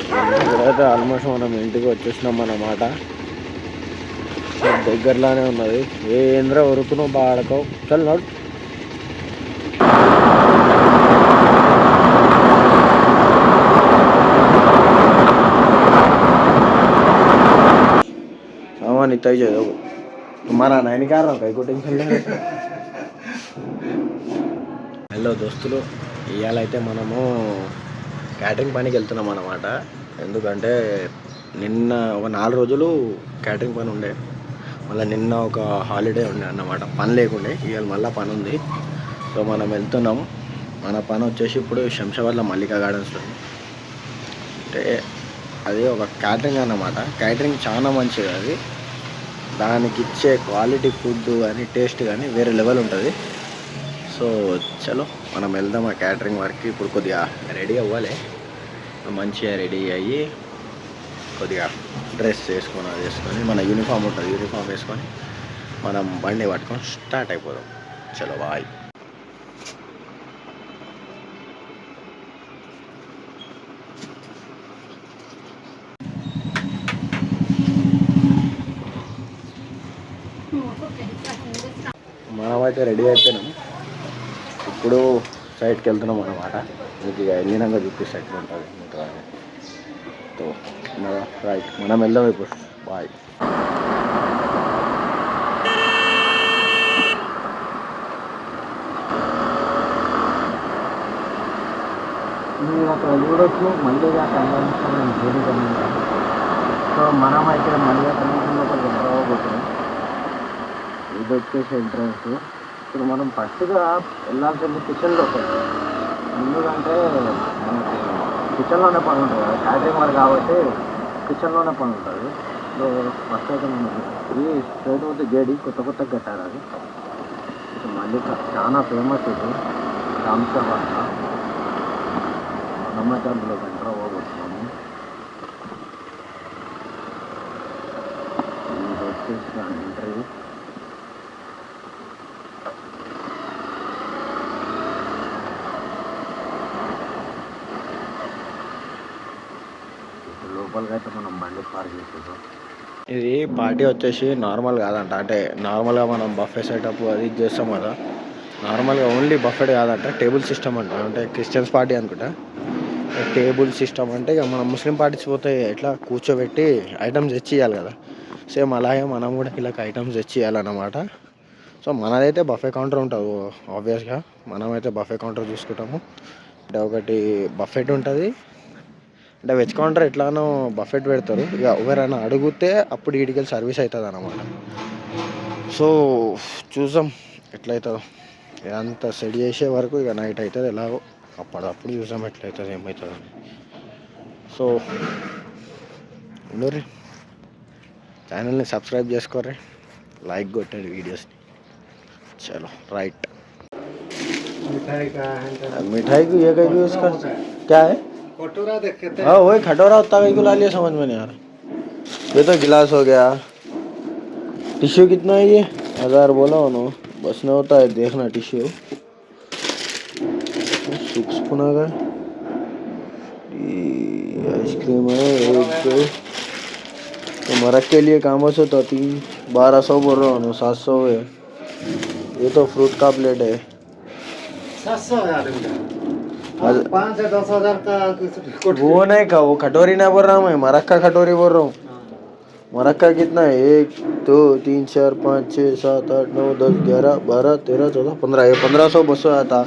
ఇప్పుడైతే ఆల్మోస్ట్ మనం ఇంటికి వచ్చేసినాం అన్నమాట. దగ్గరలోనే ఉన్నది. ఏంద్ర ఉరుకును బాడకో చల్ నడు. सामान इतना ही चाहिए तुम्हारा नहीं निकाल रहा कहीं को टेंशन ले. హలో దోస్తులు, ఇవాళ అయితే మనము క్యాటరింగ్ పనికి వెళ్తున్నాం అన్నమాట. ఎందుకంటే నిన్న ఒక 4 రోజులు క్యాటరింగ్ పని ఉండే, మళ్ళీ నిన్న ఒక హాలిడే ఉండే అన్నమాట. పని లేకుండే, ఇవాళ మళ్ళీ పని ఉంది. సో మనం వెళ్తున్నాం. మన పని వచ్చేసి ఇప్పుడు శంషాబాద్లో మల్లికా గార్డెన్స్లో. అంటే అది ఒక క్యాటరింగ్ అన్నమాట. క్యాటరింగ్ చాలా మంచిది. అది దానికి ఇచ్చే క్వాలిటీ ఫుడ్ కానీ టేస్ట్ కానీ వేరే లెవెల్ ఉంటుంది. సో చలో మనం వెళ్దాం ఆ క్యాటరింగ్ వర్క్కి. ఇప్పుడు కొద్దిగా రెడీ అవ్వాలి. మంచిగా రెడీ అయ్యి కొద్దిగా డ్రెస్ వేసుకొని మన యూనిఫామ్ ఉంటుంది, యూనిఫామ్ వేసుకొని మనం బండి పట్టుకొని స్టార్ట్ అయిపోదాం. చలో బాయ్. మనమైతే రెడీ అయిపోయినాం. ఇప్పుడు సైడ్కి వెళ్తున్నాం అన్నమాట. మీకు ఇక వెళ్ళినాక చూపిస్తే ఎట్లా ఉంటుంది సో రైట్, మనం వెళ్దాం ఇప్పుడు. బాయ్. అక్కడ చూడొచ్చు మల్లిగా కన్వెన్షన్ జేడీ కన్వెన్షన్. సో మనం అయితే మల్లిగా కన్వెన్షన్ లోపల ఎంటర్ అవ్వబోతున్నాం. ఇది వచ్చేసి ఎంట్రన్స్. ఇప్పుడు మనం ఫస్ట్గా వెళ్ళాల్సింది కిచెన్ లోపల. ఎందుకంటే మనకి కిచెన్లోనే పని ఉంటుంది కదా, క్యాటరింగ్ వర్క్ కాబట్టి కిచెన్లోనే పని ఉంటుంది. సో ఫస్ట్ అయితే మనకి ఇది స్ట్రైట్ పోతే జేడీ కొత్తగా కట్టారు. అది మళ్ళీ చాలా ఫేమస్ ఇది రామ్సాబాద్. మనమైతే అందులోకి ఎంటర్ అవ్వబోతున్నాము. ఇది వచ్చేసి ఎంట్రీ. లోపలికి అయితే మనం బండి పార్క్ చేసేసాం. ఇది పార్టీ వచ్చేసి నార్మల్ కాదంట. అంటే నార్మల్గా మనం బఫే సెటప్ అది చేస్తాం కదా, నార్మల్గా ఓన్లీ బఫెట్ కాదంట, టేబుల్ సిస్టమ్ అంట. అంటే క్రిస్టియన్స్ పార్టీ అనుకుంటా. టేబుల్ సిస్టమ్ అంటే ఇక మనం ముస్లిం పార్టీస్ పోతే ఎట్లా కూర్చోబెట్టి ఐటమ్స్ తెచ్చి ఇవ్వాలి కదా, సేమ్ అలాగే మనం కూడా ఇలా ఐటమ్స్ తెచ్చి ఇవ్వాలన్నమాట. సో మనదైతే బఫే కౌంటర్ ఉంటుంది ఆబ్వియస్గా. మనమైతే బఫే కౌంటర్ చూసుకుంటాము. అంటే ఒకటి బఫెట్ ఉంటుంది, అంటే వెజ్ కౌంటర్ ఎట్లానో బఫెట్ పెడతారు. ఇక ఎవరైనా అడిగితే అప్పుడు వీడికి సర్వీస్ అవుతుంది అన్నమాట. సో చూద్దాం ఎట్లయితుందో. ఇదంతా సెట్ చేసే వరకు ఇక నైట్ అవుతుంది. ఎలాగో అప్పుడు చూసాం ఎట్లయితుంది ఏమవుతుంది అని. సో ఉండరు, ఛానల్ని సబ్స్క్రైబ్ చేసుకోర్రి, లైక్ కొట్టండి వీడియోస్ని. చలో రైట్. मिठाई को ये कहीं भी उसका क्या है? कटोरा देखते हाँ वही खटोरा होता कहीं को ला लिया, समझ में नहीं आ रहा. ये तो गिलास हो गया. टिश्यू कितना है ये? 1000 बोला उन्होंने. बस न होता है देखना टिश्यू. 6 स्पून आ गए. आइसक्रीम है एक. तो मरक के लिए काम हो तो 1200 बोल रहा हूँ, 700 है. ये तो फ्रूट का प्लेट है. 700,000 5 से 10,000 का वो नहीं का, वो कटोरी नहीं बोल रहा हूँ मैं, मरक का कटोरी बोल रहा हूँ. मरक का कितना है? 1 2 3 4 5 6 7 8 9 10 11 12 13 14 15. ये 1500 200 आता.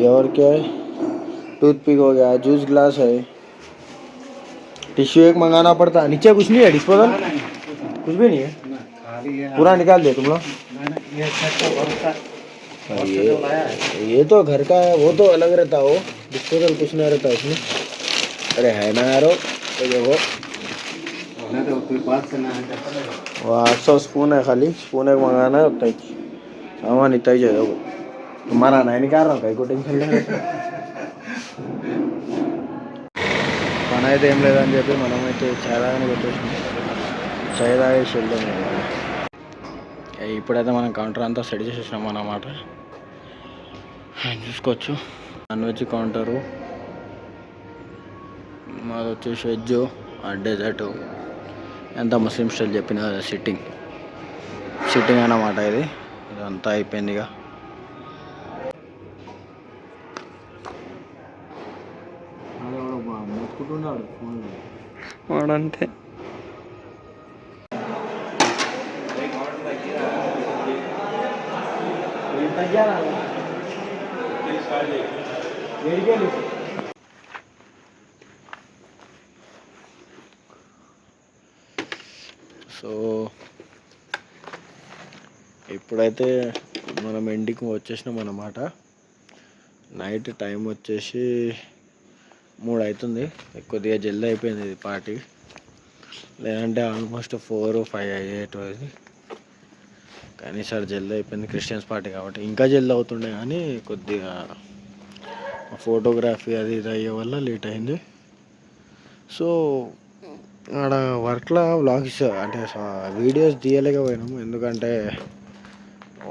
ये और क्या है? टूथपिक हो गया, जूस ग्लास है. टिश्यू एक मंगाना पड़ता. नीचे कुछ नहीं है डिस्पोजल? कुछ भी नहीं है, पूरा निकाल दे तुम लोग. ये तो घर का है, वो तो अलग रहता. वो डिस्पोजल कुछ नहीं रहता इसमें. अरे है ना यारो, तो देखो वो 800 स्पून है, खाली स्पून एक मंगाना है. उतना ही सामान इतना ही चाहिए. तुम्हारा नहीं निकाल रहा कहीं को टेंशन ले. పని అయితే ఏం లేదని చెప్పి మనమైతే చాయ్ తాగని పెట్టేసాం. చాయ్ తాగేసి వెళ్దాం. ఇప్పుడైతే మనం కౌంటర్ అంతా సెట్ చేసేసినాం అన్నమాట. చూసుకోవచ్చు నాన్ వెజ్ కౌంటరు. మాది వచ్చేసి వెజ్ డెజర్ట్. ఎంత ముస్లిం స్టైల్ చెప్పిన సిట్టింగ్ అన్నమాట. ఇదంతా అయిపోయింది. ఇక మొక్కుతున్నాడు ఫోన్ వాడంతే. సో ఇప్పుడైతే మనం ఇంటికి వచ్చేసినాం అన్నమాట. నైట్ టైం వచ్చేసి 3 అవుతుంది. కొద్దిగా జల్దీ అయిపోయింది ఇది పార్టీ. లేదంటే ఆల్మోస్ట్ 4, 5 అయ్యేది. కానీ సార్ జల్దీ అయిపోయింది. క్రిస్టియన్స్ పార్టీ కాబట్టి ఇంకా జల్దీ అవుతుండే, కానీ కొద్దిగా ఫోటోగ్రఫీ అది ఇది అయ్యే వల్ల లేట్ అయింది. సో ఆడ వర్క్లో వ్లాగ్స్ అంటే వీడియోస్ తీయలేకపోయినాము, ఎందుకంటే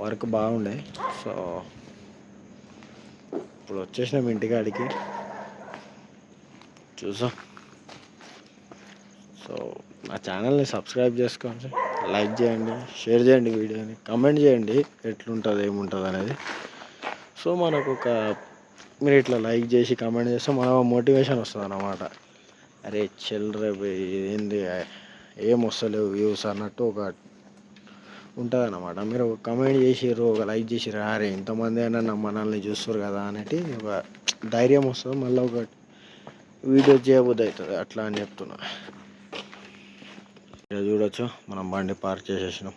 వర్క్ బాగుండే. సో ఇప్పుడు వచ్చేసినాం ఇంటికాడికి. చూసాం. సో నా ఛానల్ని సబ్స్క్రైబ్ చేసుకోండి, లైక్ చేయండి, షేర్ చేయండి, వీడియోని కమెంట్ చేయండి ఎట్లుంటుంది ఏముంటుంది అనేది. సో మనకు మీరు ఇట్లా లైక్ చేసి కమెంట్ చేస్తే మనకు మోటివేషన్ వస్తుంది అన్నమాట. అరే చిల్లర ఏంది ఏం వస్తలేవు వ్యూస్ అన్నట్టు ఒక ఉంటుంది అన్నమాట. మీరు ఒక కమెంట్ చేసిర్రు, ఒక లైక్ చేసిర్రు, అరే ఇంతమంది అయినా మనల్ని చూస్తారు కదా అనేటి ఒక ధైర్యం వస్తుంది. మళ్ళీ ఒక వీడియో చేయబుద్ధి అవుతుంది, అట్లా అని చెప్తున్నా. ఇక్కడ చూడొచ్చు మనం బండి పార్క్ చేసేసినాం.